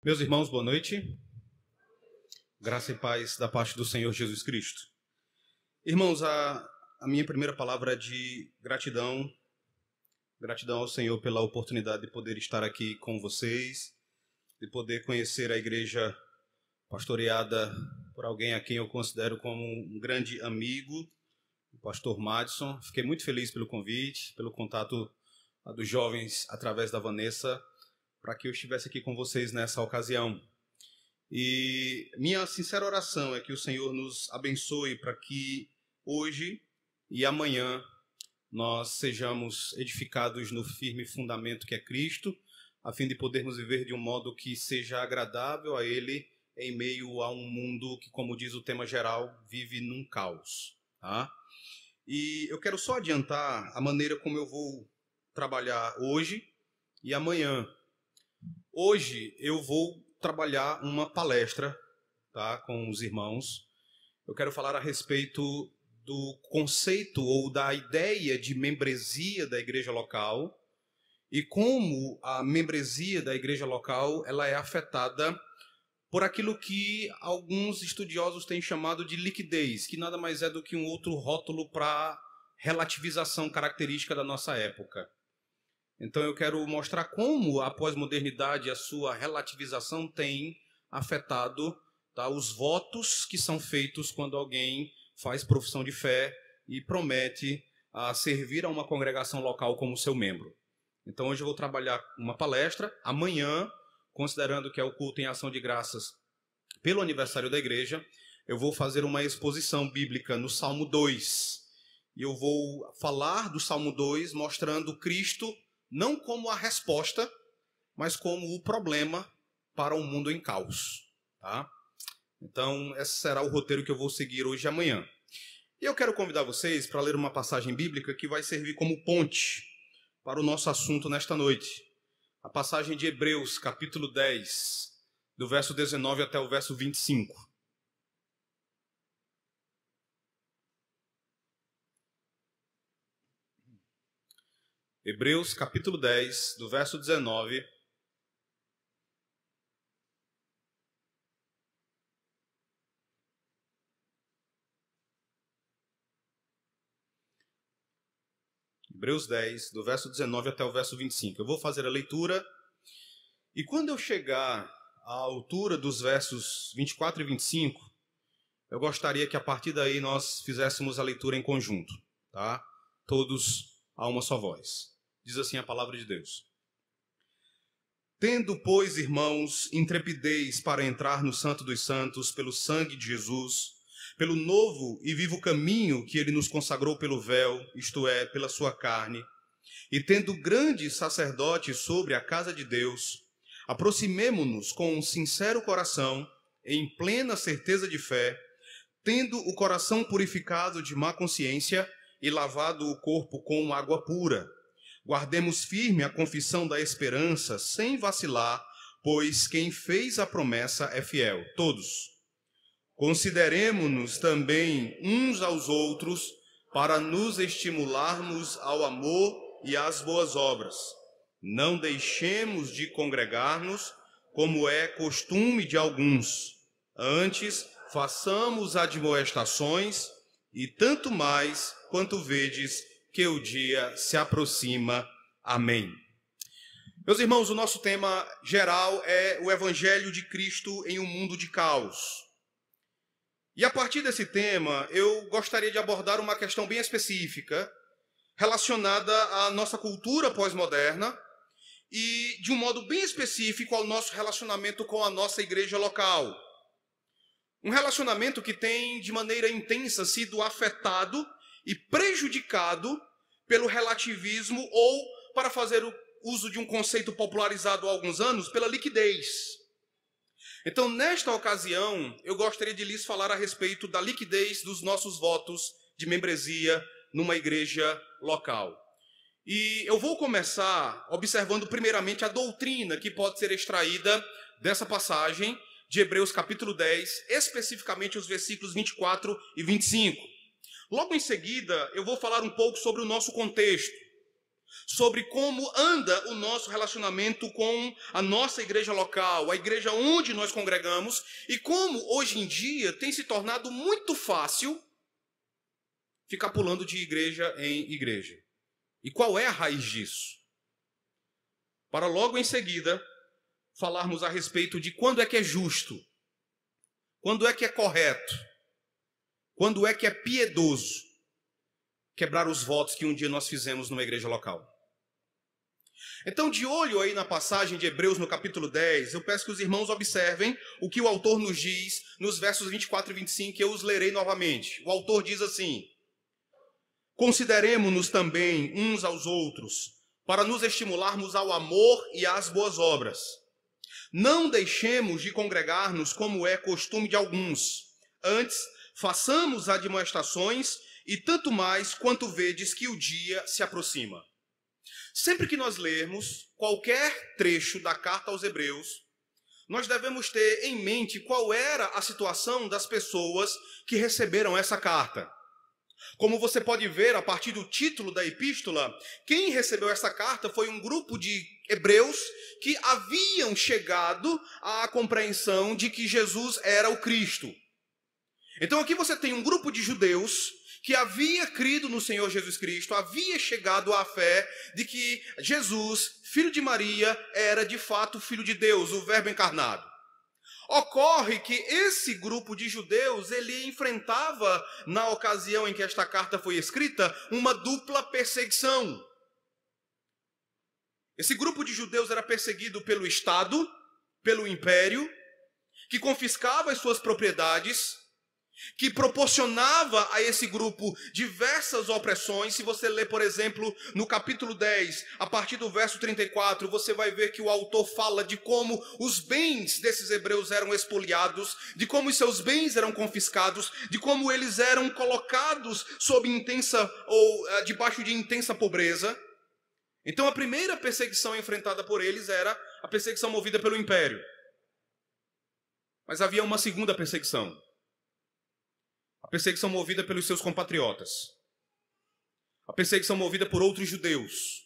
Meus irmãos, boa noite. Graça e paz da parte do Senhor Jesus Cristo. Irmãos, a minha primeira palavra é de gratidão. Gratidão ao Senhor pela oportunidade de poder estar aqui com vocês, de poder conhecer a igreja pastoreada por alguém a quem eu considero como um grande amigo, o pastor Madison. Fiquei muito feliz pelo convite, pelo contato dos jovens através da Vanessa, para que eu estivesse aqui com vocês nessa ocasião. E minha sincera oração é que o Senhor nos abençoe para que hoje e amanhã nós sejamos edificados no firme fundamento que é Cristo, a fim de podermos viver de um modo que seja agradável a Ele em meio a um mundo que, como diz o tema geral, vive num caos. Tá? E eu quero só adiantar a maneira como eu vou trabalhar hoje e amanhã. Hoje eu vou trabalhar uma palestra, tá, com os irmãos. Eu quero falar a respeito do conceito ou da ideia de membresia da igreja local e como a membresia da igreja local ela é afetada por aquilo que alguns estudiosos têm chamado de liquidez, que nada mais é do que um outro rótulo para relativização característica da nossa época. Então eu quero mostrar como a pós-modernidade e a sua relativização tem afetado, tá, os votos que são feitos quando alguém faz profissão de fé e promete servir a uma congregação local como seu membro. Então hoje eu vou trabalhar uma palestra. Amanhã, considerando que é o culto em ação de graças pelo aniversário da igreja, eu vou fazer uma exposição bíblica no Salmo 2. E eu vou falar do Salmo 2 mostrando Cristo não como a resposta, mas como o problema para um mundo em caos. Tá? Então, esse será o roteiro que eu vou seguir hoje e amanhã. E eu quero convidar vocês para ler uma passagem bíblica que vai servir como ponte para o nosso assunto nesta noite. A passagem de Hebreus, capítulo 10, do verso 19 até o verso 25. Hebreus, capítulo 10, do verso 19 Hebreus 10, do verso 19 até o verso 25. Eu vou fazer a leitura e quando eu chegar à altura dos versos 24 e 25, eu gostaria que a partir daí nós fizéssemos a leitura em conjunto, tá? Todos a uma só voz. Diz assim a palavra de Deus. Tendo, pois, irmãos, intrepidez para entrar no Santo dos Santos pelo sangue de Jesus, pelo novo e vivo caminho que ele nos consagrou pelo véu, isto é, pela sua carne, e tendo grande sacerdote sobre a casa de Deus, aproximemo-nos com um sincero coração, em plena certeza de fé, tendo o coração purificado de má consciência e lavado o corpo com água pura. Guardemos firme a confissão da esperança, sem vacilar, pois quem fez a promessa é fiel. Todos. Consideremo-nos também uns aos outros, para nos estimularmos ao amor e às boas obras. Não deixemos de congregar-nos, como é costume de alguns. Antes, façamos admoestações, e tanto mais quanto vedes que o dia se aproxima. Amém. Meus irmãos, o nosso tema geral é o Evangelho de Cristo em um mundo de caos. E a partir desse tema, eu gostaria de abordar uma questão bem específica, relacionada à nossa cultura pós-moderna e, de um modo bem específico, ao nosso relacionamento com a nossa igreja local. Um relacionamento que tem, de maneira intensa, sido afetado e prejudicado pelo relativismo ou, para fazer o uso de um conceito popularizado há alguns anos, pela liquidez. Então, nesta ocasião, eu gostaria de lhes falar a respeito da liquidez dos nossos votos de membresia numa igreja local. E eu vou começar observando primeiramente a doutrina que pode ser extraída dessa passagem de Hebreus capítulo 10, especificamente os versículos 24 e 25. Logo em seguida, eu vou falar um pouco sobre o nosso contexto, sobre como anda o nosso relacionamento com a nossa igreja local, a igreja onde nós congregamos, e como hoje em dia tem se tornado muito fácil ficar pulando de igreja em igreja. E qual é a raiz disso? Para logo em seguida falarmos a respeito de quando é que é justo, quando é que é correto, quando é que é piedoso quebrar os votos que um dia nós fizemos numa igreja local. Então, de olho aí na passagem de Hebreus no capítulo 10, eu peço que os irmãos observem o que o autor nos diz nos versos 24 e 25, que eu os lerei novamente. O autor diz assim: consideremo-nos também uns aos outros, para nos estimularmos ao amor e às boas obras. Não deixemos de congregar-nos como é costume de alguns. Antes, façamos admoestações, e tanto mais quanto vedes que o dia se aproxima. Sempre que nós lermos qualquer trecho da carta aos Hebreus, nós devemos ter em mente qual era a situação das pessoas que receberam essa carta. Como você pode ver a partir do título da epístola, quem recebeu essa carta foi um grupo de hebreus que haviam chegado à compreensão de que Jesus era o Cristo. Então aqui você tem um grupo de judeus que havia crido no Senhor Jesus Cristo, havia chegado à fé de que Jesus, filho de Maria, era de fato filho de Deus, o Verbo encarnado. Ocorre que esse grupo de judeus, ele enfrentava, na ocasião em que esta carta foi escrita, uma dupla perseguição. Esse grupo de judeus era perseguido pelo Estado, pelo Império, que confiscava as suas propriedades, que proporcionava a esse grupo diversas opressões. Se você ler, por exemplo, no capítulo 10, a partir do verso 34, você vai ver que o autor fala de como os bens desses hebreus eram expoliados, de como os seus bens eram confiscados, de como eles eram colocados sob intensa ou debaixo de intensa pobreza. Então a primeira perseguição enfrentada por eles era a perseguição movida pelo império. Mas havia uma segunda perseguição. A perseguição movida pelos seus compatriotas. A perseguição movida por outros judeus,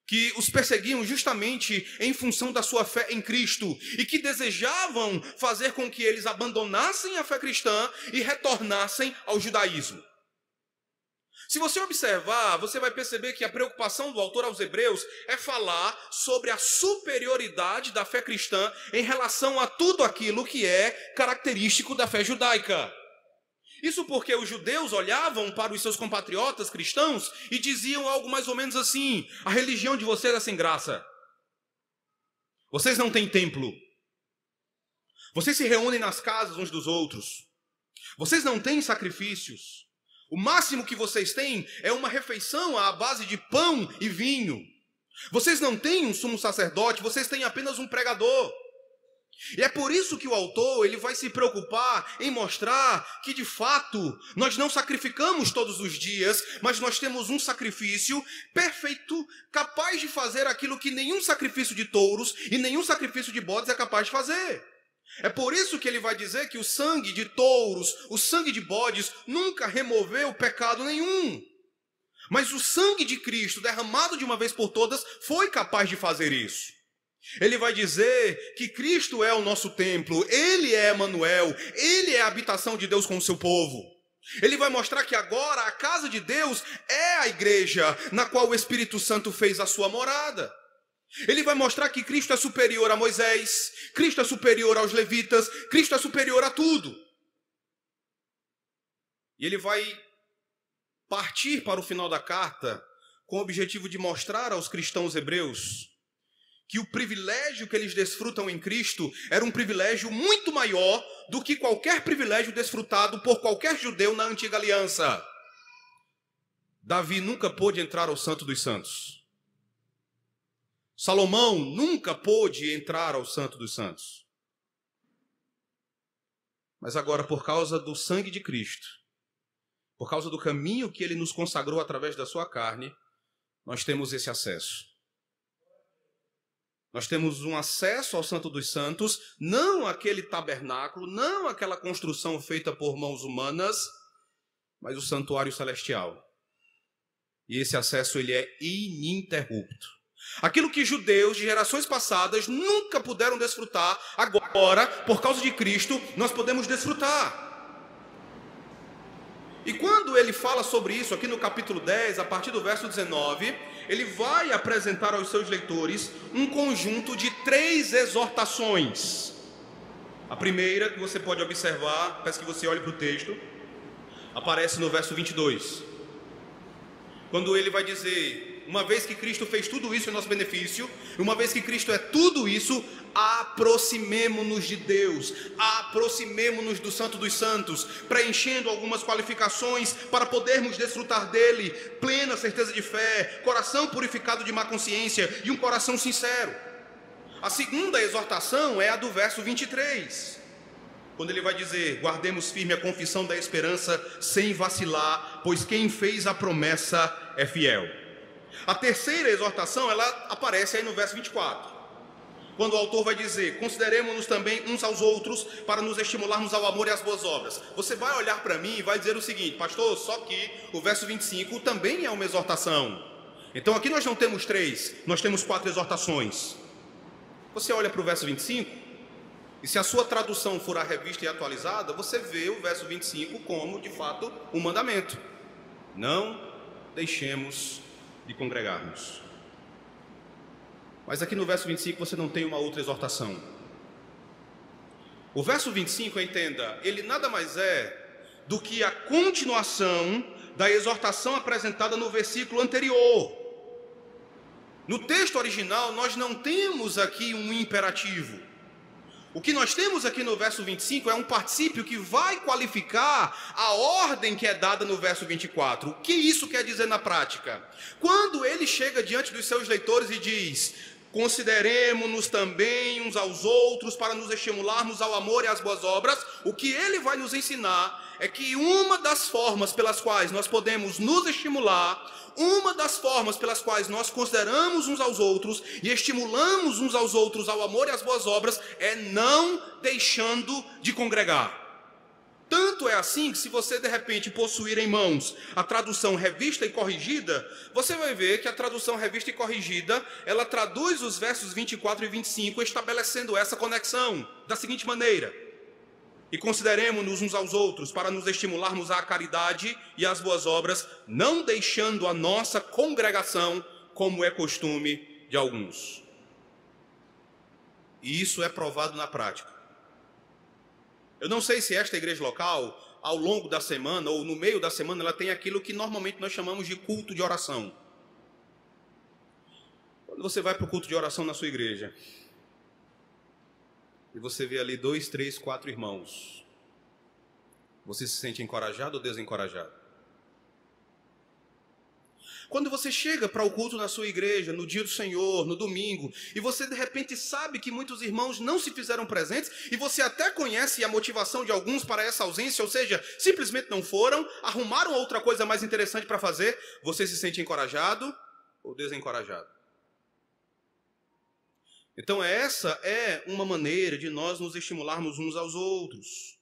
que os perseguiam justamente em função da sua fé em Cristo e que desejavam fazer com que eles abandonassem a fé cristã e retornassem ao judaísmo. Se você observar, você vai perceber que a preocupação do autor aos Hebreus é falar sobre a superioridade da fé cristã em relação a tudo aquilo que é característico da fé judaica. Isso porque os judeus olhavam para os seus compatriotas cristãos e diziam algo mais ou menos assim: a religião de vocês é sem graça. Vocês não têm templo. Vocês se reúnem nas casas uns dos outros. Vocês não têm sacrifícios. O máximo que vocês têm é uma refeição à base de pão e vinho. Vocês não têm um sumo sacerdote, vocês têm apenas um pregador. E é por isso que o autor ele vai se preocupar em mostrar que, de fato, nós não sacrificamos todos os dias, mas nós temos um sacrifício perfeito, capaz de fazer aquilo que nenhum sacrifício de touros e nenhum sacrifício de bodes é capaz de fazer. É por isso que ele vai dizer que o sangue de touros, o sangue de bodes, nunca removeu pecado nenhum. Mas o sangue de Cristo, derramado de uma vez por todas, foi capaz de fazer isso. Ele vai dizer que Cristo é o nosso templo, Ele é Emanuel, Ele é a habitação de Deus com o seu povo. Ele vai mostrar que agora a casa de Deus é a igreja na qual o Espírito Santo fez a sua morada. Ele vai mostrar que Cristo é superior a Moisés, Cristo é superior aos levitas, Cristo é superior a tudo. E ele vai partir para o final da carta com o objetivo de mostrar aos cristãos hebreus que o privilégio que eles desfrutam em Cristo era um privilégio muito maior do que qualquer privilégio desfrutado por qualquer judeu na antiga aliança. Davi nunca pôde entrar ao Santo dos Santos. Salomão nunca pôde entrar ao Santo dos Santos. Mas agora, por causa do sangue de Cristo, por causa do caminho que ele nos consagrou através da sua carne, nós temos esse acesso. Nós temos um acesso ao Santo dos Santos, não aquele tabernáculo, não aquela construção feita por mãos humanas, mas o santuário celestial. E esse acesso ele é ininterrupto. Aquilo que judeus de gerações passadas nunca puderam desfrutar, agora, por causa de Cristo, nós podemos desfrutar. E quando ele fala sobre isso aqui no capítulo 10, a partir do verso 19, ele vai apresentar aos seus leitores um conjunto de 3 exortações. A primeira que você pode observar, peço que você olhe para o texto, aparece no verso 22. Quando ele vai dizer: uma vez que Cristo fez tudo isso em nosso benefício, uma vez que Cristo é tudo isso, aproximemo-nos de Deus, aproximemo-nos do Santo dos Santos, preenchendo algumas qualificações para podermos desfrutar dele: plena certeza de fé, coração purificado de má consciência e um coração sincero. A segunda exortação é a do verso 23, quando ele vai dizer: guardemos firme a confissão da esperança sem vacilar, pois quem fez a promessa é fiel. A terceira exortação, ela aparece aí no verso 24, quando o autor vai dizer: consideremos-nos também uns aos outros para nos estimularmos ao amor e às boas obras. Você vai olhar para mim e vai dizer o seguinte: pastor, só que o verso 25 também é uma exortação. Então aqui nós não temos 3, nós temos 4 exortações. Você olha para o verso 25, e se a sua tradução for a revista e atualizada, você vê o verso 25 como, de fato, um mandamento: não deixemos de congregarmos. Mas aqui no verso 25 você não tem uma outra exortação. O verso 25, entenda, ele nada mais é do que a continuação da exortação apresentada no versículo anterior. No texto original nós não temos aqui um imperativo. O que nós temos aqui no verso 25 é um particípio que vai qualificar a ordem que é dada no verso 24. O que isso quer dizer na prática? Quando ele chega diante dos seus leitores e diz: consideremos-nos também uns aos outros para nos estimularmos ao amor e às boas obras, o que ele vai nos ensinar é que uma das formas pelas quais nós podemos nos estimular, uma das formas pelas quais nós consideramos uns aos outros e estimulamos uns aos outros ao amor e às boas obras, é não deixando de congregar. Tanto é assim que, se você de repente possuir em mãos a tradução revista e corrigida, você vai ver que a tradução revista e corrigida, ela traduz os versos 24 e 25 estabelecendo essa conexão da seguinte maneira: e consideremos-nos uns aos outros para nos estimularmos à caridade e às boas obras, não deixando a nossa congregação, como é costume de alguns. E isso é provado na prática. Eu não sei se esta igreja local, ao longo da semana ou no meio da semana, ela tem aquilo que normalmente nós chamamos de culto de oração. Quando você vai para o culto de oração na sua igreja, e você vê ali 2, 3, 4 irmãos, você se sente encorajado ou desencorajado? Quando você chega para o culto na sua igreja, no dia do Senhor, no domingo, e você de repente sabe que muitos irmãos não se fizeram presentes, e você até conhece a motivação de alguns para essa ausência, ou seja, simplesmente não foram, arrumaram outra coisa mais interessante para fazer, você se sente encorajado ou desencorajado? Então essa é uma maneira de nós nos estimularmos uns aos outros.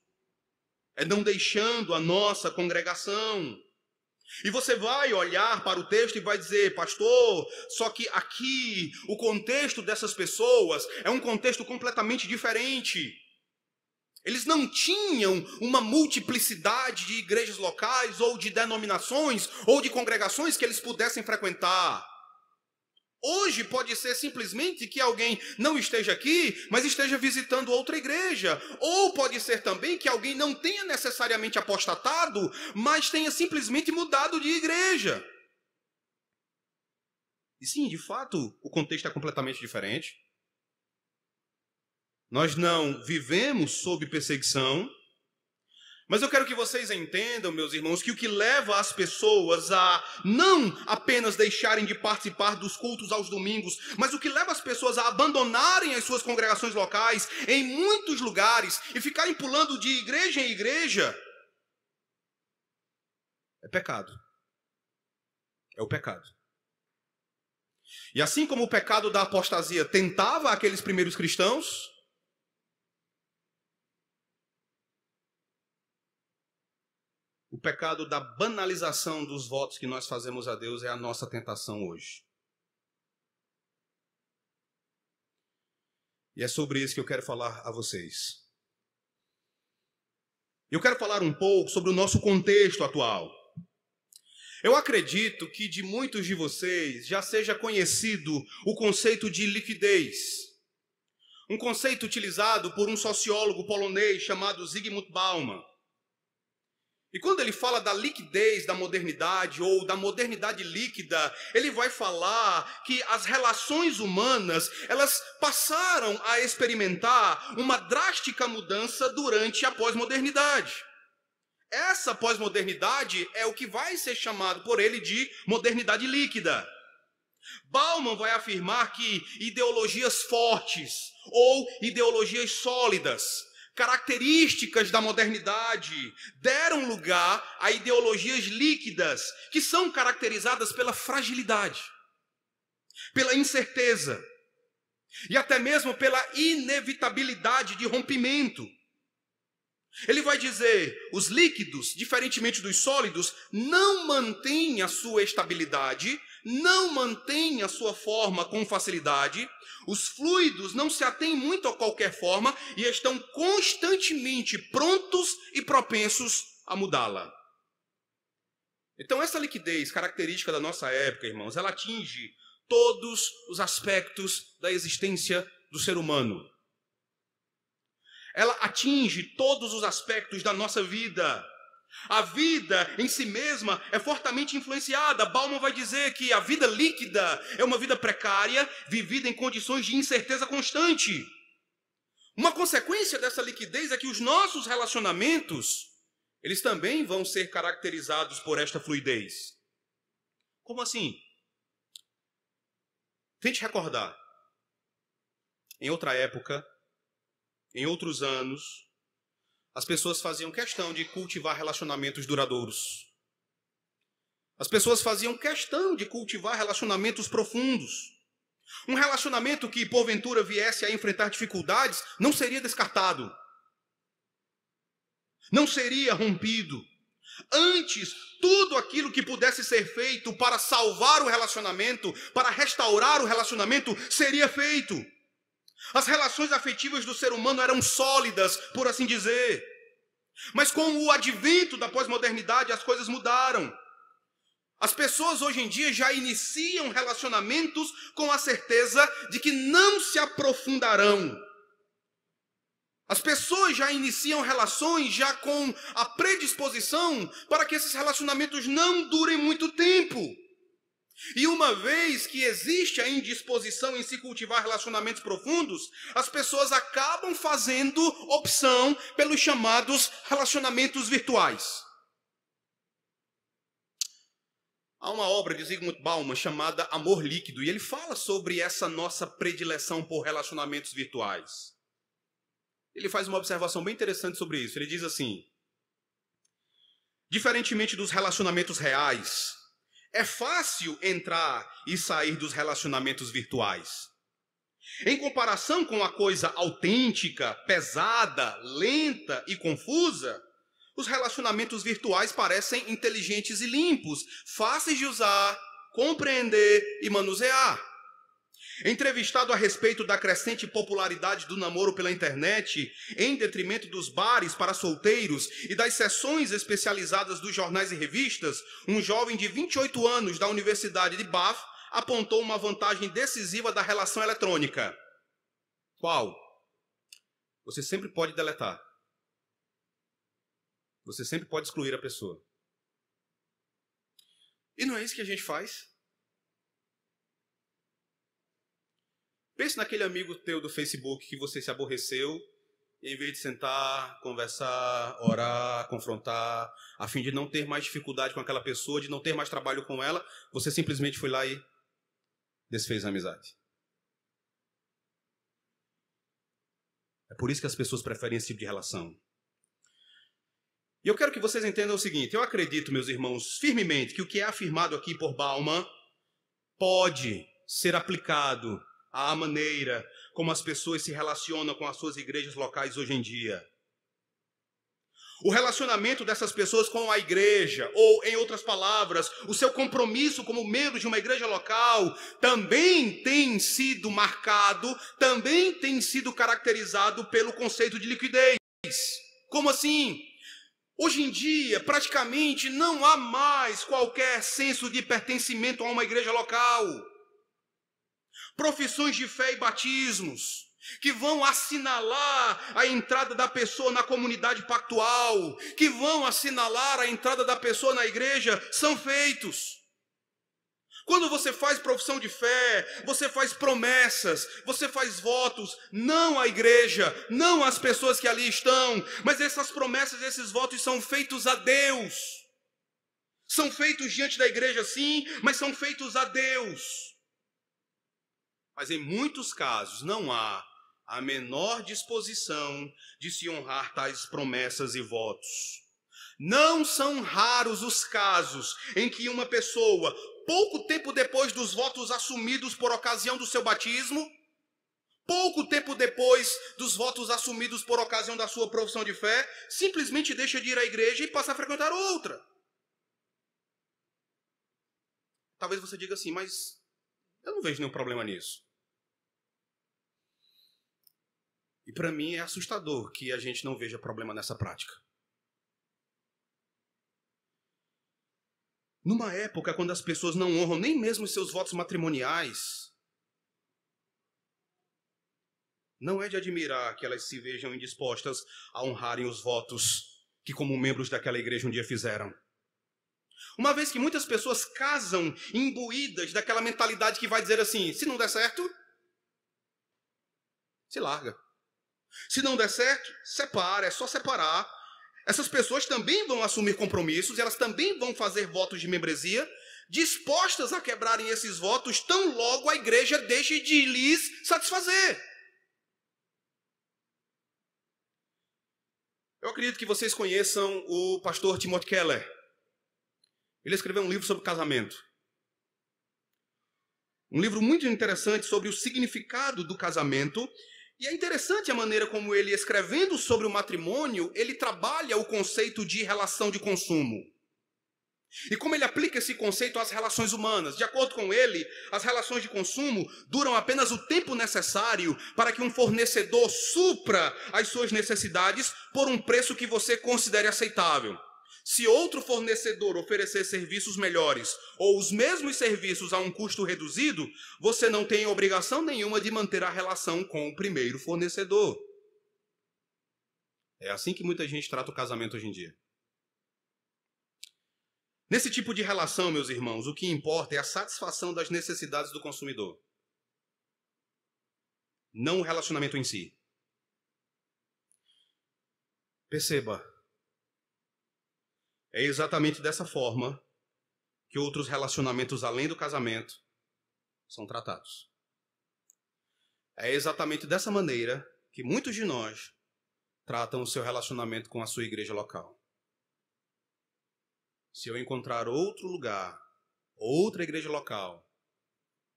É não deixando a nossa congregação. E você vai olhar para o texto e vai dizer: pastor, só que aqui o contexto dessas pessoas é um contexto completamente diferente. Eles não tinham uma multiplicidade de igrejas locais ou de denominações ou de congregações que eles pudessem frequentar. Hoje pode ser simplesmente que alguém não esteja aqui, mas esteja visitando outra igreja. Ou pode ser também que alguém não tenha necessariamente apostatado, mas tenha simplesmente mudado de igreja. E sim, de fato, o contexto é completamente diferente. Nós não vivemos sob perseguição. Mas eu quero que vocês entendam, meus irmãos, que o que leva as pessoas a não apenas deixarem de participar dos cultos aos domingos, mas o que leva as pessoas a abandonarem as suas congregações locais em muitos lugares e ficarem pulando de igreja em igreja, é pecado. É o pecado. E assim como o pecado da apostasia tentava aqueles primeiros cristãos, o O pecado da banalização dos votos que nós fazemos a Deus é a nossa tentação hoje. E é sobre isso que eu quero falar a vocês. Eu quero falar um pouco sobre o nosso contexto atual. Eu acredito que de muitos de vocês já seja conhecido o conceito de liquidez. Um conceito utilizado por um sociólogo polonês chamado Zygmunt Bauman. E quando ele fala da liquidez da modernidade ou da modernidade líquida, ele vai falar que as relações humanas, elas passaram a experimentar uma drástica mudança durante a pós-modernidade. Essa pós-modernidade é o que vai ser chamado por ele de modernidade líquida. Bauman vai afirmar que ideologias fortes ou ideologias sólidas, características da modernidade, deram lugar a ideologias líquidas, que são caracterizadas pela fragilidade, pela incerteza e até mesmo pela inevitabilidade de rompimento. Ele vai dizer, os líquidos, diferentemente dos sólidos, não mantêm a sua estabilidade, não mantêm a sua forma com facilidade. Os fluidos não se atêm muito a qualquer forma e estão constantemente prontos e propensos a mudá-la. Então essa liquidez, característica da nossa época, irmãos, ela atinge todos os aspectos da existência do ser humano. Ela atinge todos os aspectos da nossa vida. A vida em si mesma é fortemente influenciada. Bauman vai dizer que a vida líquida é uma vida precária, vivida em condições de incerteza constante. Uma consequência dessa liquidez é que os nossos relacionamentos, eles também vão ser caracterizados por esta fluidez. Como assim? Tente recordar. Em outra época, em outros anos, as pessoas faziam questão de cultivar relacionamentos duradouros. As pessoas faziam questão de cultivar relacionamentos profundos. Um relacionamento que, porventura, viesse a enfrentar dificuldades, não seria descartado. Não seria rompido. Antes, tudo aquilo que pudesse ser feito para salvar o relacionamento, para restaurar o relacionamento, seria feito. As relações afetivas do ser humano eram sólidas, por assim dizer. Mas com o advento da pós-modernidade, as coisas mudaram. As pessoas hoje em dia já iniciam relacionamentos com a certeza de que não se aprofundarão. As pessoas já iniciam relações já com a predisposição para que esses relacionamentos não durem muito tempo. E uma vez que existe a indisposição em se cultivar relacionamentos profundos, as pessoas acabam fazendo opção pelos chamados relacionamentos virtuais. Há uma obra de Zygmunt Bauman chamada Amor Líquido, e ele fala sobre essa nossa predileção por relacionamentos virtuais. Ele faz uma observação bem interessante sobre isso. Ele diz assim: diferentemente dos relacionamentos reais, é fácil entrar e sair dos relacionamentos virtuais. Em comparação com a coisa autêntica, pesada, lenta e confusa, os relacionamentos virtuais parecem inteligentes e limpos, fáceis de usar, compreender e manusear. Entrevistado a respeito da crescente popularidade do namoro pela internet, em detrimento dos bares para solteiros e das seções especializadas dos jornais e revistas, um jovem de 28 anos da Universidade de Bath apontou uma vantagem decisiva da relação eletrônica. Qual? Você sempre pode deletar. Você sempre pode excluir a pessoa. E não é isso que a gente faz? Pense naquele amigo teu do Facebook que você se aborreceu, e em vez de sentar, conversar, orar, confrontar, a fim de não ter mais dificuldade com aquela pessoa, de não ter mais trabalho com ela, você simplesmente foi lá e desfez a amizade. É por isso que as pessoas preferem esse tipo de relação. E eu quero que vocês entendam o seguinte: eu acredito, meus irmãos, firmemente que o que é afirmado aqui por Bauman pode ser aplicado à maneira como as pessoas se relacionam com as suas igrejas locais hoje em dia. O relacionamento dessas pessoas com a igreja, ou, em outras palavras, o seu compromisso como membro de uma igreja local, também tem sido marcado, também tem sido caracterizado pelo conceito de liquidez. Como assim? Hoje em dia, praticamente não há mais qualquer senso de pertencimento a uma igreja local. Profissões de fé e batismos que vão assinalar a entrada da pessoa na comunidade pactual, que vão assinalar a entrada da pessoa na igreja, são feitos. Quando você faz profissão de fé, você faz promessas, você faz votos, não à igreja, não às pessoas que ali estão, mas essas promessas, esses votos são feitos a Deus. São feitos diante da igreja, sim, mas são feitos a Deus. Mas em muitos casos não há a menor disposição de se honrar tais promessas e votos. Não são raros os casos em que uma pessoa, pouco tempo depois dos votos assumidos por ocasião do seu batismo, pouco tempo depois dos votos assumidos por ocasião da sua profissão de fé, simplesmente deixa de ir à igreja e passa a frequentar outra. Talvez você diga assim, mas eu não vejo nenhum problema nisso. E para mim é assustador que a gente não veja problema nessa prática. Numa época quando as pessoas não honram nem mesmo os seus votos matrimoniais, não é de admirar que elas se vejam indispostas a honrarem os votos que como membros daquela igreja um dia fizeram. Uma vez que muitas pessoas casam imbuídas daquela mentalidade que vai dizer assim, se não der certo, se larga. Se não der certo, separa, é só separar. Essas pessoas também vão assumir compromissos, elas também vão fazer votos de membresia, dispostas a quebrarem esses votos tão logo a igreja deixe de lhes satisfazer. Eu acredito que vocês conheçam o pastor Timothy Keller. Ele escreveu um livro sobre casamento. Um livro muito interessante sobre o significado do casamento. E é interessante a maneira como ele, escrevendo sobre o matrimônio, ele trabalha o conceito de relação de consumo. E como ele aplica esse conceito às relações humanas. De acordo com ele, as relações de consumo duram apenas o tempo necessário para que um fornecedor supra as suas necessidades por um preço que você considere aceitável. Se outro fornecedor oferecer serviços melhores ou os mesmos serviços a um custo reduzido, você não tem obrigação nenhuma de manter a relação com o primeiro fornecedor. É assim que muita gente trata o casamento hoje em dia. Nesse tipo de relação, meus irmãos, o que importa é a satisfação das necessidades do consumidor, não o relacionamento em si. Perceba. É exatamente dessa forma que outros relacionamentos além do casamento são tratados. É exatamente dessa maneira que muitos de nós tratam o seu relacionamento com a sua igreja local. Se eu encontrar outro lugar, outra igreja local,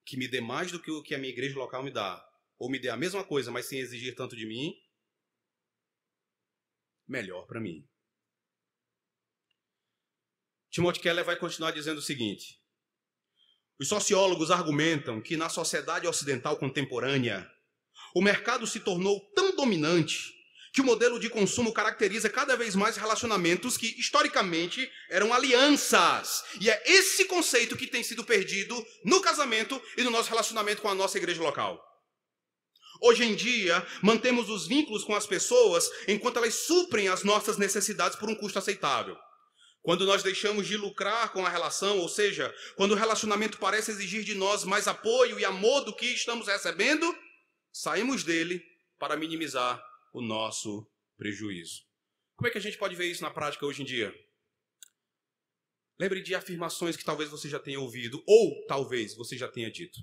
que me dê mais do que o que a minha igreja local me dá, ou me dê a mesma coisa, mas sem exigir tanto de mim, melhor para mim. Timothy Keller vai continuar dizendo o seguinte: os sociólogos argumentam que na sociedade ocidental contemporânea, o mercado se tornou tão dominante que o modelo de consumo caracteriza cada vez mais relacionamentos que, historicamente, eram alianças. E é esse conceito que tem sido perdido no casamento e no nosso relacionamento com a nossa igreja local. Hoje em dia, mantemos os vínculos com as pessoas enquanto elas suprem as nossas necessidades por um custo aceitável. Quando nós deixamos de lucrar com a relação, ou seja, quando o relacionamento parece exigir de nós mais apoio e amor do que estamos recebendo, saímos dele para minimizar o nosso prejuízo. Como é que a gente pode ver isso na prática hoje em dia? Lembre de afirmações que talvez você já tenha ouvido, ou talvez você já tenha dito.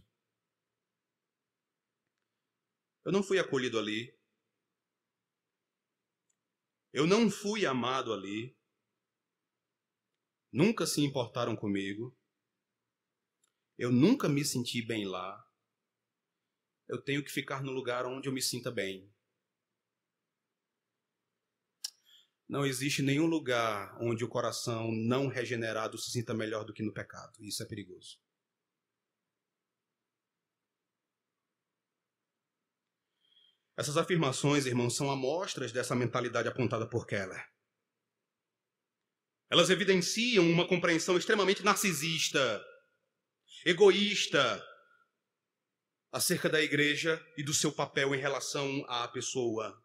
Eu não fui acolhido ali. Eu não fui amado ali. Nunca se importaram comigo. Eu nunca me senti bem lá. Eu tenho que ficar no lugar onde eu me sinta bem. Não existe nenhum lugar onde o coração não regenerado se sinta melhor do que no pecado. Isso é perigoso. Essas afirmações, irmãos, são amostras dessa mentalidade apontada por Keller. Elas evidenciam uma compreensão extremamente narcisista, egoísta, acerca da igreja e do seu papel em relação à pessoa.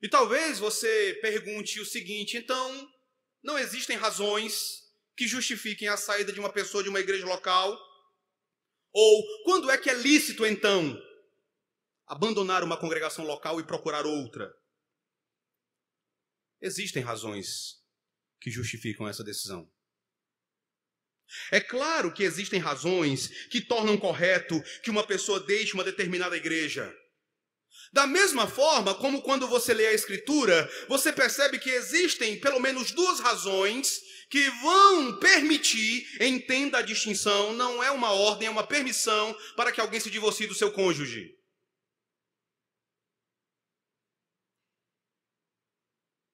E talvez você pergunte o seguinte: então, não existem razões que justifiquem a saída de uma pessoa de uma igreja local? Ou quando é que é lícito, então, abandonar uma congregação local e procurar outra? Existem razões que justificam essa decisão. É claro que existem razões que tornam correto que uma pessoa deixe uma determinada igreja. Da mesma forma como quando você lê a Escritura, você percebe que existem pelo menos duas razões que vão permitir, entenda a distinção, não é uma ordem, é uma permissão para que alguém se divorcie do seu cônjuge.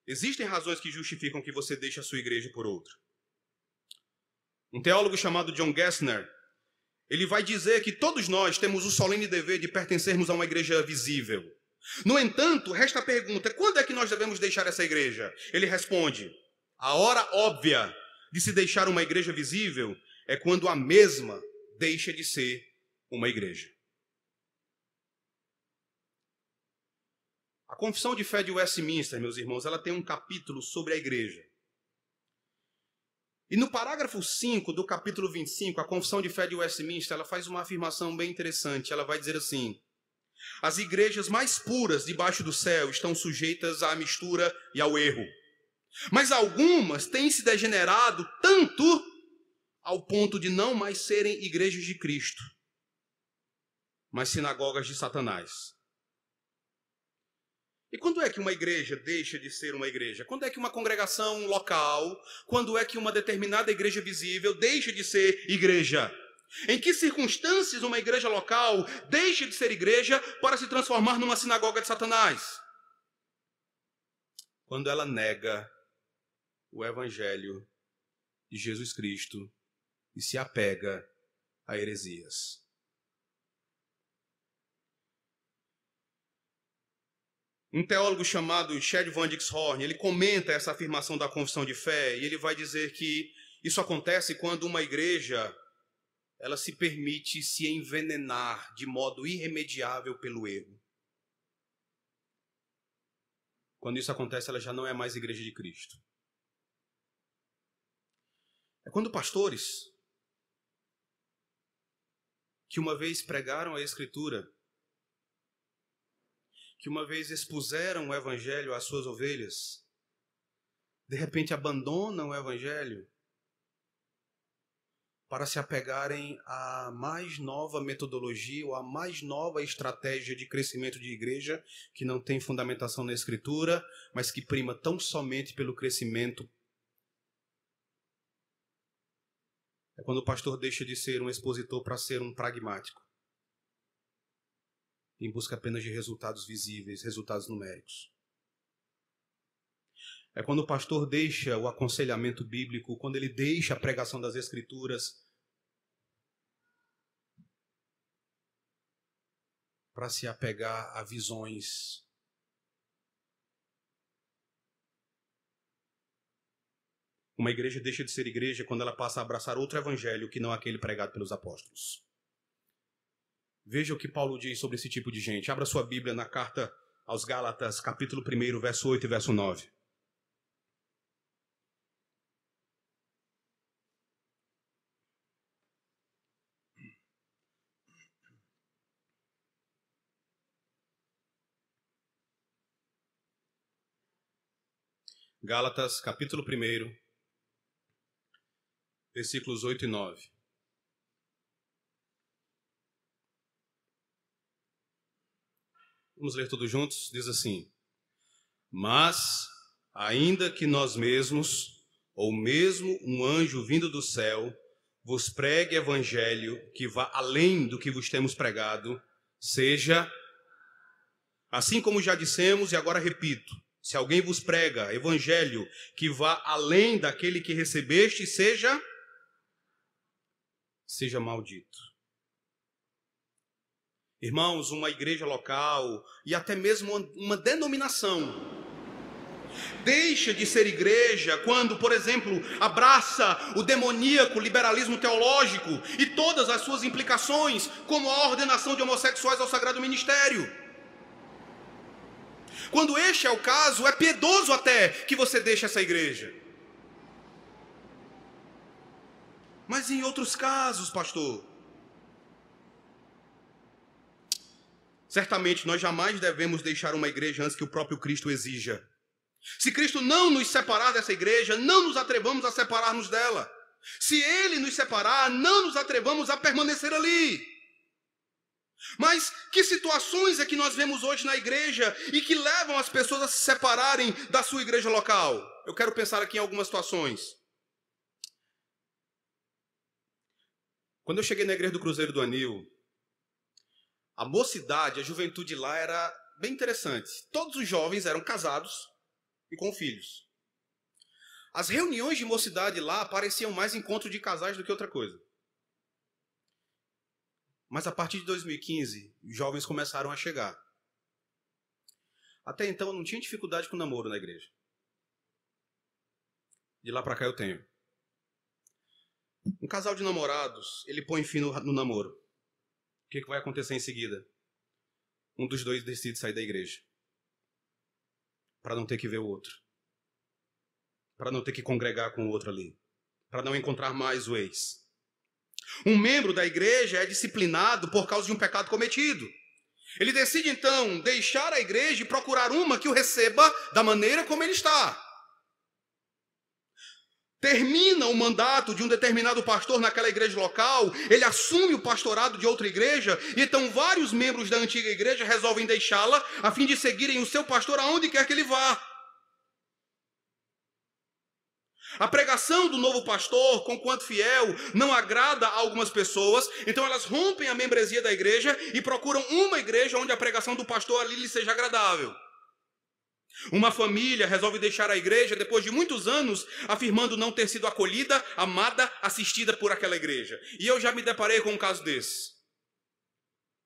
Existem razões que justificam que você deixe a sua igreja por outra. Um teólogo chamado John Gessner, ele vai dizer que todos nós temos o solene dever de pertencermos a uma igreja visível. No entanto, resta a pergunta: quando é que nós devemos deixar essa igreja? Ele responde: a hora óbvia de se deixar uma igreja visível é quando a mesma deixa de ser uma igreja. A Confissão de Fé de Westminster, meus irmãos, ela tem um capítulo sobre a igreja. E no parágrafo 5 do capítulo 25, a Confissão de Fé de Westminster, ela faz uma afirmação bem interessante. Ela vai dizer assim: as igrejas mais puras debaixo do céu estão sujeitas à mistura e ao erro. Mas algumas têm se degenerado tanto ao ponto de não mais serem igrejas de Cristo, mas sinagogas de Satanás. E quando é que uma igreja deixa de ser uma igreja? Quando é que uma congregação local, quando é que uma determinada igreja visível deixa de ser igreja? Em que circunstâncias uma igreja local deixa de ser igreja para se transformar numa sinagoga de Satanás? Quando ela nega o evangelho de Jesus Cristo e se apega a heresias. Um teólogo chamado Chad Van Dixhoorn, ele comenta essa afirmação da confissão de fé e ele vai dizer que isso acontece quando uma igreja ela se permite se envenenar de modo irremediável pelo erro. Quando isso acontece, ela já não é mais igreja de Cristo. É quando pastores que uma vez pregaram a Escritura, que uma vez expuseram o evangelho às suas ovelhas, de repente abandonam o evangelho para se apegarem à mais nova metodologia ou à mais nova estratégia de crescimento de igreja, que não tem fundamentação na Escritura, mas que prima tão somente pelo crescimento. É quando o pastor deixa de ser um expositor para ser um pragmático, em busca apenas de resultados visíveis, resultados numéricos. É quando o pastor deixa o aconselhamento bíblico, quando ele deixa a pregação das Escrituras para se apegar a visões. Uma igreja deixa de ser igreja quando ela passa a abraçar outro evangelho que não aquele pregado pelos apóstolos. Veja o que Paulo diz sobre esse tipo de gente. Abra sua Bíblia na carta aos Gálatas, capítulo 1, verso 8 e verso 9. Gálatas, capítulo 1, versículos 8 e 9. Vamos ler todos juntos? Diz assim: mas, ainda que nós mesmos, ou mesmo um anjo vindo do céu, vos pregue evangelho que vá além do que vos temos pregado, seja Assim como já dissemos e agora repito, se alguém vos prega evangelho que vá além daquele que recebeste, seja maldito. Irmãos, uma igreja local e até mesmo uma denominação deixa de ser igreja quando, por exemplo, abraça o demoníaco liberalismo teológico e todas as suas implicações, como a ordenação de homossexuais ao sagrado ministério. Quando este é o caso, é piedoso até que você deixe essa igreja. Mas em outros casos, pastor, certamente nós jamais devemos deixar uma igreja antes que o próprio Cristo exija. Se Cristo não nos separar dessa igreja, não nos atrevamos a separar-nos dela. Se Ele nos separar, não nos atrevamos a permanecer ali. Mas que situações é que nós vemos hoje na igreja e que levam as pessoas a se separarem da sua igreja local? Eu quero pensar aqui em algumas situações. Quando eu cheguei na igreja do Cruzeiro do Anil, a mocidade, a juventude lá era bem interessante. Todos os jovens eram casados e com filhos. As reuniões de mocidade lá pareciam mais encontro de casais do que outra coisa. Mas a partir de 2015, os jovens começaram a chegar. Até então eu não tinha dificuldade com namoro na igreja. De lá para cá eu tenho. Um casal de namorados, ele põe fim no namoro. O que vai acontecer em seguida? Um dos dois decide sair da igreja. Para não ter que ver o outro. Para não ter que congregar com o outro ali. Para não encontrar mais o ex. Um membro da igreja é disciplinado por causa de um pecado cometido. Ele decide então deixar a igreja e procurar uma que o receba da maneira como ele está. Termina o mandato de um determinado pastor naquela igreja local, ele assume o pastorado de outra igreja, e então vários membros da antiga igreja resolvem deixá-la, a fim de seguirem o seu pastor aonde quer que ele vá. A pregação do novo pastor, conquanto fiel, não agrada a algumas pessoas, então elas rompem a membresia da igreja e procuram uma igreja onde a pregação do pastor ali lhe seja agradável. Uma família resolve deixar a igreja depois de muitos anos, afirmando não ter sido acolhida, amada, assistida por aquela igreja. E eu já me deparei com um caso desse.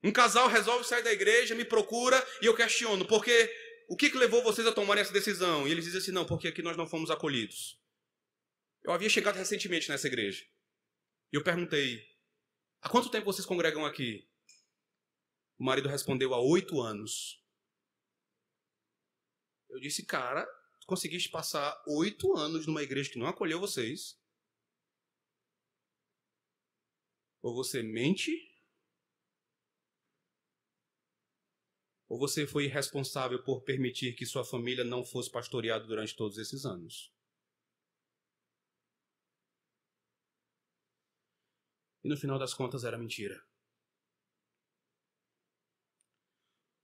Um casal resolve sair da igreja, me procura e eu questiono, porque o que levou vocês a tomarem essa decisão? E eles dizem assim, não, porque aqui nós não fomos acolhidos. Eu havia chegado recentemente nessa igreja. E eu perguntei, há quanto tempo vocês congregam aqui? O marido respondeu, há 8 anos. Eu disse, cara, conseguiste passar 8 anos numa igreja que não acolheu vocês? Ou você mente? Ou você foi irresponsável por permitir que sua família não fosse pastoreada durante todos esses anos? E no final das contas era mentira.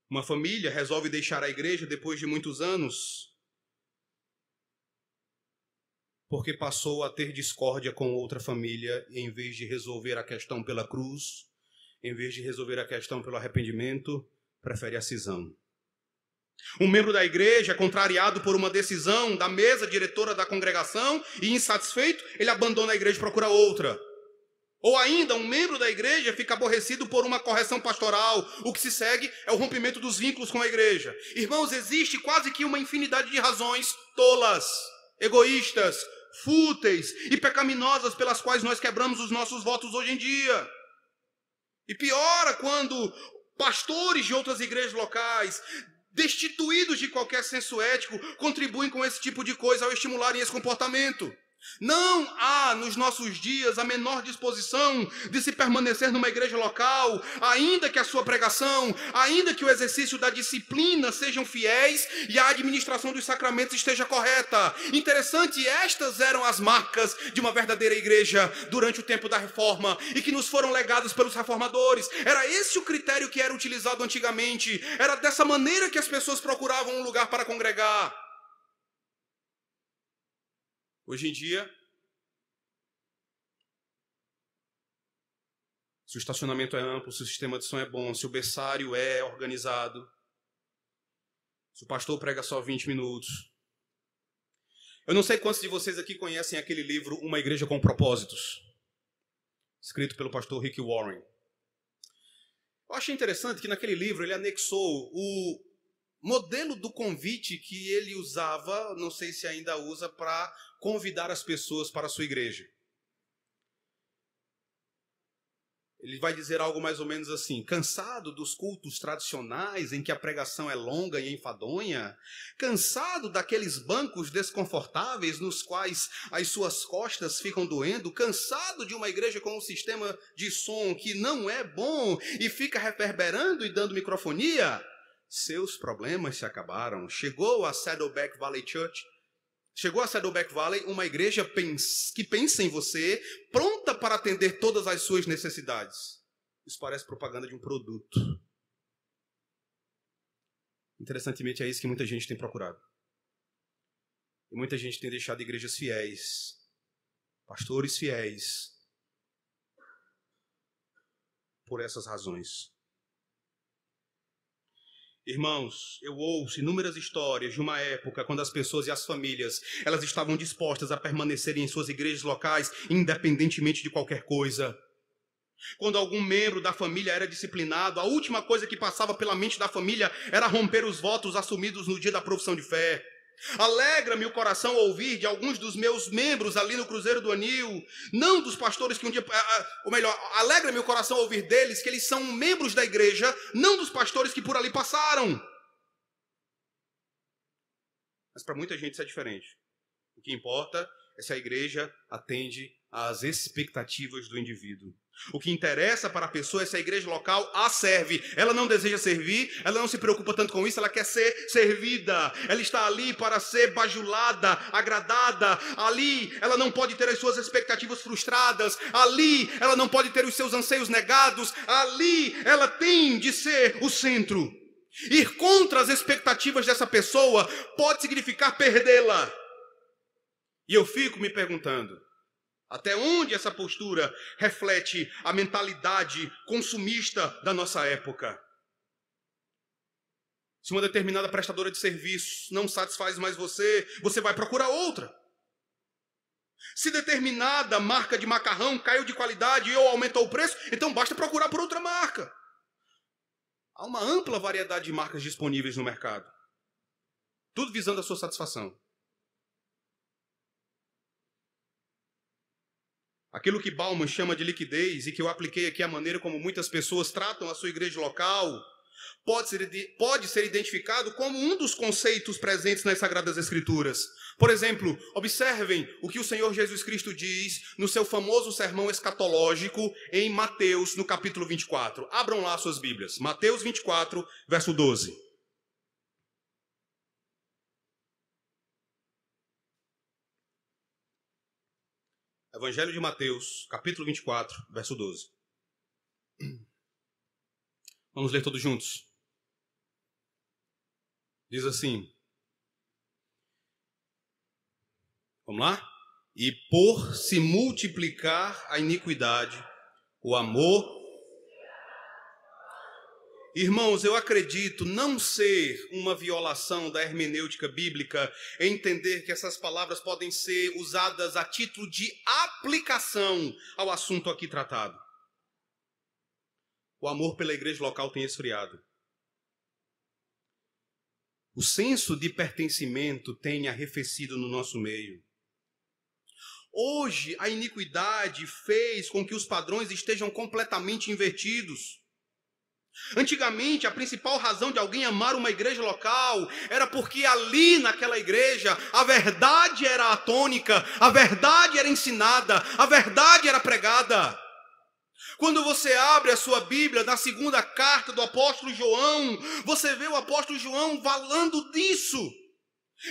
Uma família resolve deixar a igreja depois de muitos anos porque passou a ter discórdia com outra família e em vez de resolver a questão pela cruz, em vez de resolver a questão pelo arrependimento, prefere a cisão. Um membro da igreja, contrariado por uma decisão da mesa diretora da congregação e insatisfeito, ele abandona a igreja e procura outra. Ou ainda, um membro da igreja fica aborrecido por uma correção pastoral. O que se segue é o rompimento dos vínculos com a igreja. Irmãos, existe quase que uma infinidade de razões tolas, egoístas, fúteis e pecaminosas pelas quais nós quebramos os nossos votos hoje em dia. E piora quando pastores de outras igrejas locais, destituídos de qualquer senso ético, contribuem com esse tipo de coisa ao estimularem esse comportamento. Não há nos nossos dias a menor disposição de se permanecer numa igreja local, ainda que a sua pregação, ainda que o exercício da disciplina sejam fiéis e a administração dos sacramentos esteja correta. Interessante, estas eram as marcas de uma verdadeira igreja durante o tempo da reforma e que nos foram legadas pelos reformadores. Era esse o critério que era utilizado antigamente, era dessa maneira que as pessoas procuravam um lugar para congregar. Hoje em dia, se o estacionamento é amplo, se o sistema de som é bom, se o berçário é organizado, Se o pastor prega só 20 minutos. Eu não sei quantos de vocês aqui conhecem aquele livro Uma Igreja com Propósitos, escrito pelo pastor Rick Warren. Eu achei interessante que naquele livro ele anexou o modelo do convite que ele usava, não sei se ainda usa, para convidar as pessoas para a sua igreja. Ele vai dizer algo mais ou menos assim: cansado dos cultos tradicionais em que a pregação é longa e enfadonha? Cansado daqueles bancos desconfortáveis nos quais as suas costas ficam doendo? Cansado de uma igreja com um sistema de som que não é bom e fica reverberando e dando microfonia? Seus problemas se acabaram. Chegou a Saddleback Valley Church. Chegou a Saddleback Valley, uma igreja que pensa em você, pronta para atender todas as suas necessidades. Isso parece propaganda de um produto. Interessantemente, é isso que muita gente tem procurado. E muita gente tem deixado igrejas fiéis, pastores fiéis, por essas razões. Irmãos, eu ouço inúmeras histórias de uma época quando as pessoas e as famílias, elas estavam dispostas a permanecerem em suas igrejas locais, independentemente de qualquer coisa. Quando algum membro da família era disciplinado, a última coisa que passava pela mente da família era romper os votos assumidos no dia da profissão de fé. Alegra-me o coração ouvir de alguns dos meus membros ali no Cruzeiro do Anil, não dos pastores que um dia, ou melhor, alegra-me o coração ouvir deles que eles são membros da igreja, não dos pastores que por ali passaram. Mas para muita gente isso é diferente. O que importa é se a igreja atende às expectativas do indivíduo. O que interessa para a pessoa é se a igreja local a serve. Ela não deseja servir, ela não se preocupa tanto com isso, ela quer ser servida. Ela está ali para ser bajulada, agradada. Ali ela não pode ter as suas expectativas frustradas. Ali ela não pode ter os seus anseios negados. Ali ela tem de ser o centro. Ir contra as expectativas dessa pessoa pode significar perdê-la. E eu fico me perguntando, até onde essa postura reflete a mentalidade consumista da nossa época? Se uma determinada prestadora de serviço não satisfaz mais você, você vai procurar outra. Se determinada marca de macarrão caiu de qualidade ou aumentou o preço, então basta procurar por outra marca. Há uma ampla variedade de marcas disponíveis no mercado. Tudo visando a sua satisfação. Aquilo que Bauman chama de liquidez e que eu apliquei aqui a maneira como muitas pessoas tratam a sua igreja local, pode ser identificado como um dos conceitos presentes nas Sagradas Escrituras. Por exemplo, observem o que o Senhor Jesus Cristo diz no seu famoso sermão escatológico em Mateus, no capítulo 24. Abram lá suas Bíblias. Mateus 24, verso 12. Evangelho de Mateus, capítulo 24, verso 12. Vamos ler todos juntos. Diz assim. Vamos lá? E por se multiplicar a iniquidade, o amor... Irmãos, eu acredito não ser uma violação da hermenêutica bíblica entender que essas palavras podem ser usadas a título de aplicação ao assunto aqui tratado. O amor pela igreja local tem esfriado. O senso de pertencimento tem arrefecido no nosso meio. Hoje, a iniquidade fez com que os padrões estejam completamente invertidos. Antigamente, a principal razão de alguém amar uma igreja local era porque ali naquela igreja a verdade era a tônica, a verdade era ensinada, a verdade era pregada. Quando você abre a sua Bíblia na segunda carta do apóstolo João, você vê o apóstolo João falando disso.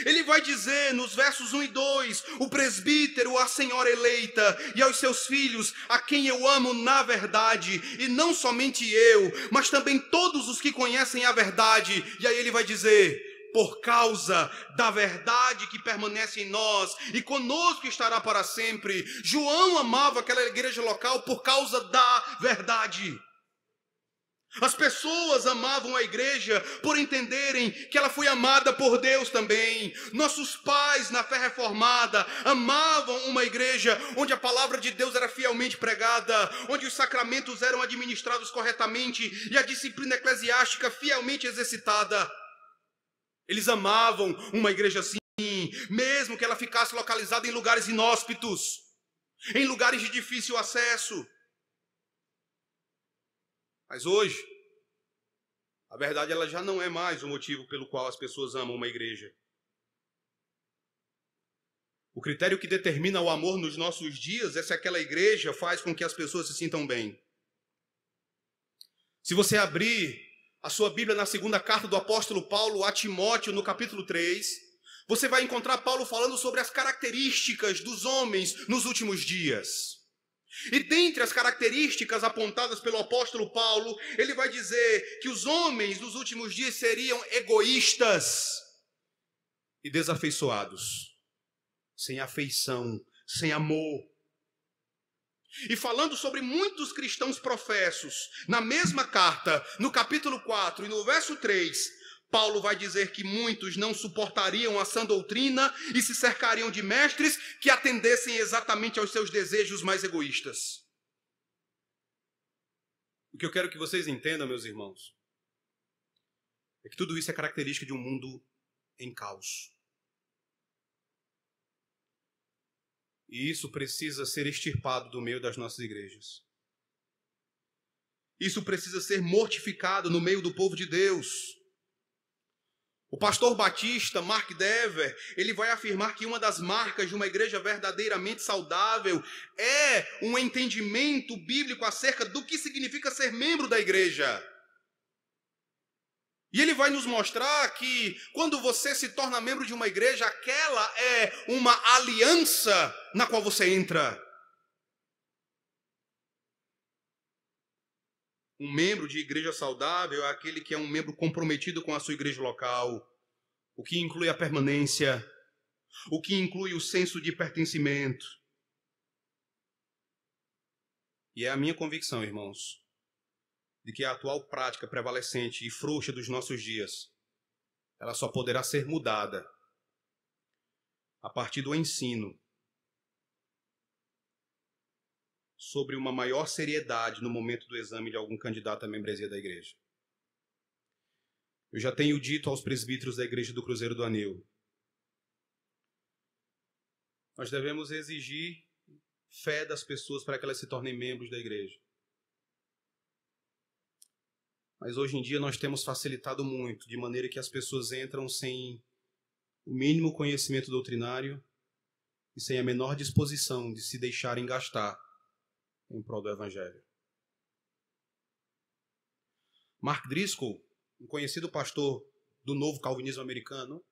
Ele vai dizer nos versos 1 e 2, o presbítero, a senhora eleita e aos seus filhos, a quem eu amo na verdade, e não somente eu, mas também todos os que conhecem a verdade. E aí ele vai dizer, por causa da verdade que permanece em nós e conosco estará para sempre. João amava aquela igreja local por causa da verdade. As pessoas amavam a igreja por entenderem que ela foi amada por Deus também. Nossos pais na fé reformada amavam uma igreja onde a palavra de Deus era fielmente pregada, onde os sacramentos eram administrados corretamente e a disciplina eclesiástica fielmente exercitada. Eles amavam uma igreja assim, mesmo que ela ficasse localizada em lugares inóspitos, em lugares de difícil acesso. Mas hoje, a verdade ela já não é mais o motivo pelo qual as pessoas amam uma igreja. O critério que determina o amor nos nossos dias é se aquela igreja faz com que as pessoas se sintam bem. Se você abrir a sua Bíblia na segunda carta do apóstolo Paulo a Timóteo, no capítulo 3, você vai encontrar Paulo falando sobre as características dos homens nos últimos dias. E dentre as características apontadas pelo apóstolo Paulo, ele vai dizer que os homens dos últimos dias seriam egoístas e desafeiçoados, sem afeição, sem amor. E falando sobre muitos cristãos professos, na mesma carta, no capítulo 4 e no verso 3, Paulo vai dizer que muitos não suportariam a sã doutrina e se cercariam de mestres que atendessem exatamente aos seus desejos mais egoístas. O que eu quero que vocês entendam, meus irmãos, é que tudo isso é característica de um mundo em caos. E isso precisa ser extirpado do meio das nossas igrejas. Isso precisa ser mortificado no meio do povo de Deus. O pastor batista, Mark Dever, ele vai afirmar que uma das marcas de uma igreja verdadeiramente saudável é um entendimento bíblico acerca do que significa ser membro da igreja. E ele vai nos mostrar que quando você se torna membro de uma igreja, aquela é uma aliança na qual você entra. Um membro de igreja saudável é aquele que é um membro comprometido com a sua igreja local, o que inclui a permanência, o que inclui o senso de pertencimento. E é a minha convicção, irmãos, de que a atual prática prevalecente e frouxa dos nossos dias, ela só poderá ser mudada a partir do ensino sobre uma maior seriedade no momento do exame de algum candidato à membresia da igreja. Eu já tenho dito aos presbíteros da igreja do Cruzeiro do Anil, nós devemos exigir fé das pessoas para que elas se tornem membros da igreja. Mas hoje em dia nós temos facilitado muito, de maneira que as pessoas entram sem o mínimo conhecimento doutrinário e sem a menor disposição de se deixarem gastar em prol do Evangelho. Mark Driscoll, um conhecido pastor do novo calvinismo americano,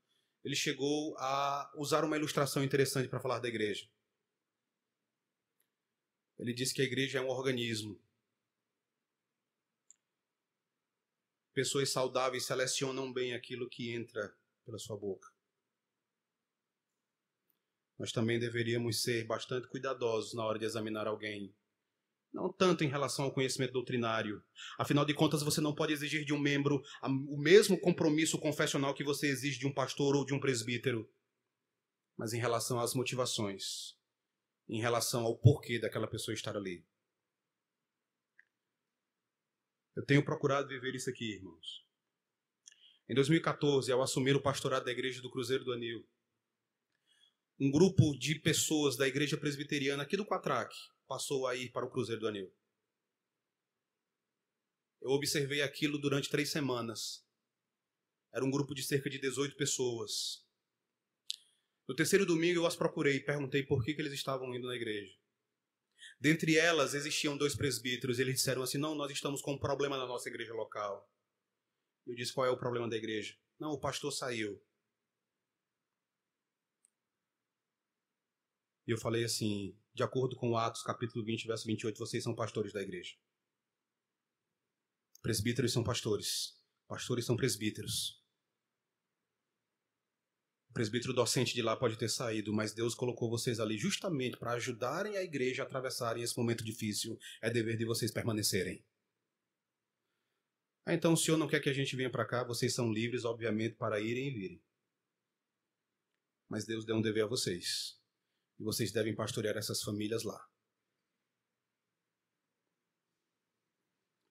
ele chegou a usar uma ilustração interessante para falar da igreja. Ele disse que a igreja é um organismo. Pessoas saudáveis selecionam bem aquilo que entra pela sua boca. Nós também deveríamos ser bastante cuidadosos na hora de examinar alguém. Não tanto em relação ao conhecimento doutrinário. Afinal de contas, você não pode exigir de um membro o mesmo compromisso confessional que você exige de um pastor ou de um presbítero. Mas em relação às motivações, em relação ao porquê daquela pessoa estar ali. Eu tenho procurado viver isso aqui, irmãos. Em 2014, ao assumir o pastorado da igreja do Cruzeiro do Anil, um grupo de pessoas da igreja presbiteriana aqui do Quatraque passou a ir para o Cruzeiro do Anil. Eu observei aquilo durante 3 semanas. Era um grupo de cerca de 18 pessoas. No terceiro domingo eu as procurei e perguntei por que eles estavam indo na igreja. Dentre elas existiam 2 presbíteros. Eles disseram assim: não, nós estamos com um problema na nossa igreja local. Eu disse: qual é o problema da igreja? Não, o pastor saiu. E eu falei assim: de acordo com Atos capítulo 20, verso 28, vocês são pastores da igreja. Presbíteros são pastores. Pastores são presbíteros. O presbítero docente de lá pode ter saído, mas Deus colocou vocês ali justamente para ajudarem a igreja a atravessarem esse momento difícil. É dever de vocês permanecerem. Ah, então o senhor não quer que a gente venha para cá? Vocês são livres, obviamente, para irem e virem. Mas Deus deu um dever a vocês. E vocês devem pastorear essas famílias lá.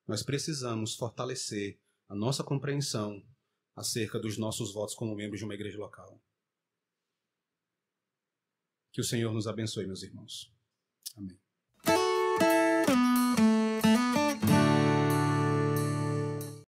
Nós precisamos fortalecer a nossa compreensão acerca dos nossos votos como membros de uma igreja local. Que o Senhor nos abençoe, meus irmãos. Amém.